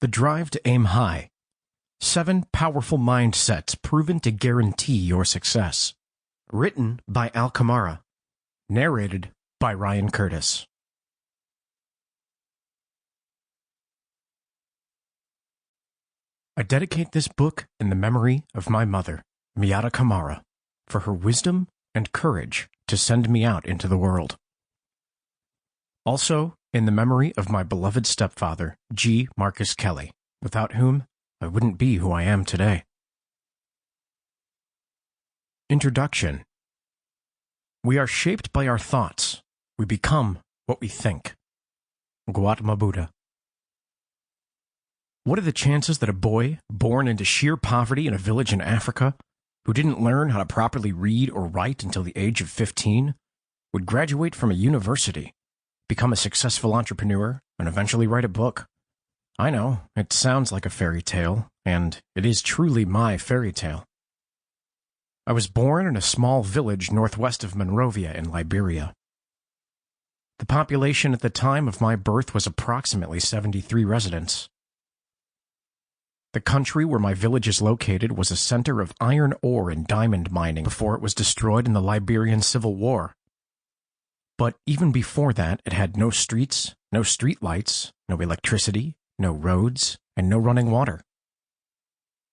The Drive to Aim High. 7 Powerful Mindsets Proven to Guarantee Your Success. Written by Kamara. Narrated by Ryan Curtis. I dedicate this book in the memory of my mother, Miyata Kamara, for her wisdom and courage to send me out into the world. Also, in the memory of my beloved stepfather, G. Marcus Kelly, without whom I wouldn't be who I am today. Introduction. We are shaped by our thoughts. We become what we think. Gautama Buddha. What are the chances that a boy born into sheer poverty in a village in Africa, who didn't learn how to properly read or write until the age of 15, would graduate from a university, become a successful entrepreneur, and eventually write a book? I know, it sounds like a fairy tale, and it is truly my fairy tale. I was born in a small village northwest of Monrovia in Liberia. The population at the time of my birth was approximately 73 residents. The country where my village is located was a center of iron ore and diamond mining before it was destroyed in the Liberian Civil War. But even before that, it had no streets, no streetlights, no electricity, no roads, and no running water.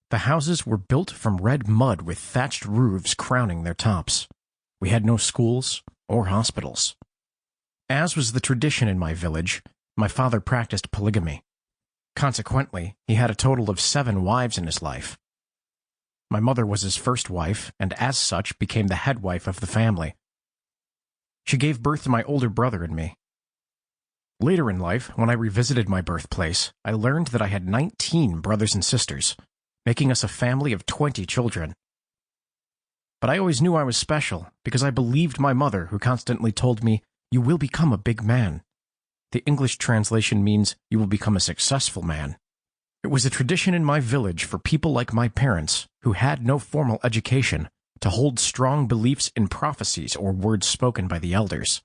The houses were built from red mud with thatched roofs crowning their tops. We had no schools or hospitals. As was the tradition in my village, my father practiced polygamy. Consequently, he had a total of 7 wives in his life. My mother was his first wife, and as such became the head wife of the family. She gave birth to my older brother and me. Later in life, when I revisited my birthplace, I learned that I had 19 brothers and sisters, making us a family of 20 children. But I always knew I was special because I believed my mother, who constantly told me, "You will become a big man." The English translation means, "You will become a successful man." It was a tradition in my village for people like my parents, who had no formal education, to hold strong beliefs in prophecies or words spoken by the elders.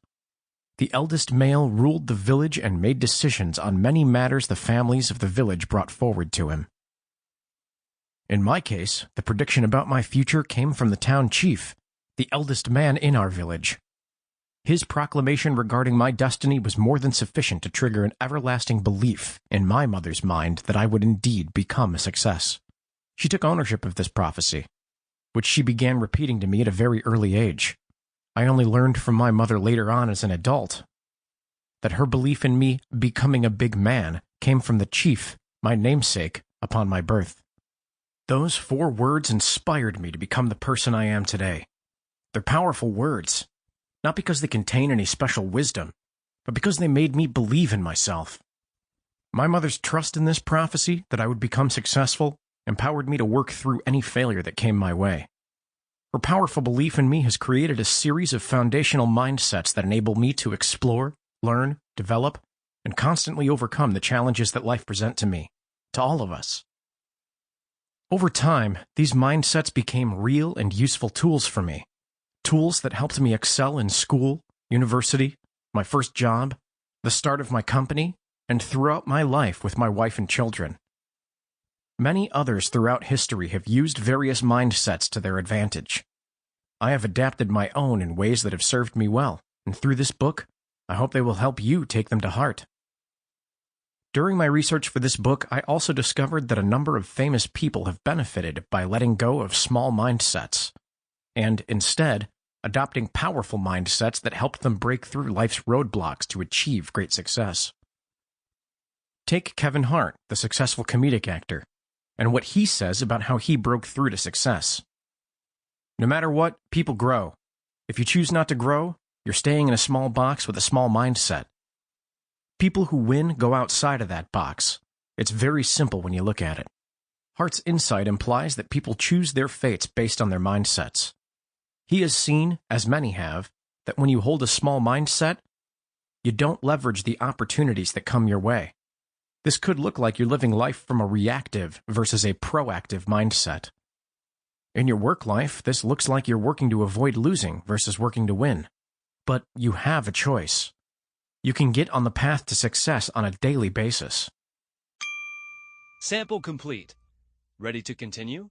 The eldest male ruled the village and made decisions on many matters the families of the village brought forward to him. In my case, the prediction about my future came from the town chief, the eldest man in our village. His proclamation regarding my destiny was more than sufficient to trigger an everlasting belief in my mother's mind that I would indeed become a success. She took ownership of this prophecy, which she began repeating to me at a very early age. I only learned from my mother later on as an adult that her belief in me becoming a big man came from the chief, my namesake, upon my birth. Those 4 words inspired me to become the person I am today. They're powerful words, not because they contain any special wisdom, but because they made me believe in myself. My mother's trust in this prophecy that I would become successful empowered me to work through any failure that came my way. Her powerful belief in me has created a series of foundational mindsets that enable me to explore, learn, develop, and constantly overcome the challenges that life presents to me, to all of us. Over time, these mindsets became real and useful tools for me. Tools that helped me excel in school, university, my first job, the start of my company, and throughout my life with my wife and children. Many others throughout history have used various mindsets to their advantage. I have adapted my own in ways that have served me well, and through this book, I hope they will help you take them to heart. During my research for this book, I also discovered that a number of famous people have benefited by letting go of small mindsets, and instead, adopting powerful mindsets that helped them break through life's roadblocks to achieve great success. Take Kevin Hart, the successful comedic actor, and what he says about how he broke through to success. No matter what, people grow. If you choose not to grow, you're staying in a small box with a small mindset. People who win go outside of that box. It's very simple when you look at it. Hart's insight implies that people choose their fates based on their mindsets. He has seen, as many have, that when you hold a small mindset, you don't leverage the opportunities that come your way. This could look like you're living life from a reactive versus a proactive mindset. In your work life, this looks like you're working to avoid losing versus working to win. But you have a choice. You can get on the path to success on a daily basis. Sample complete. Ready to continue?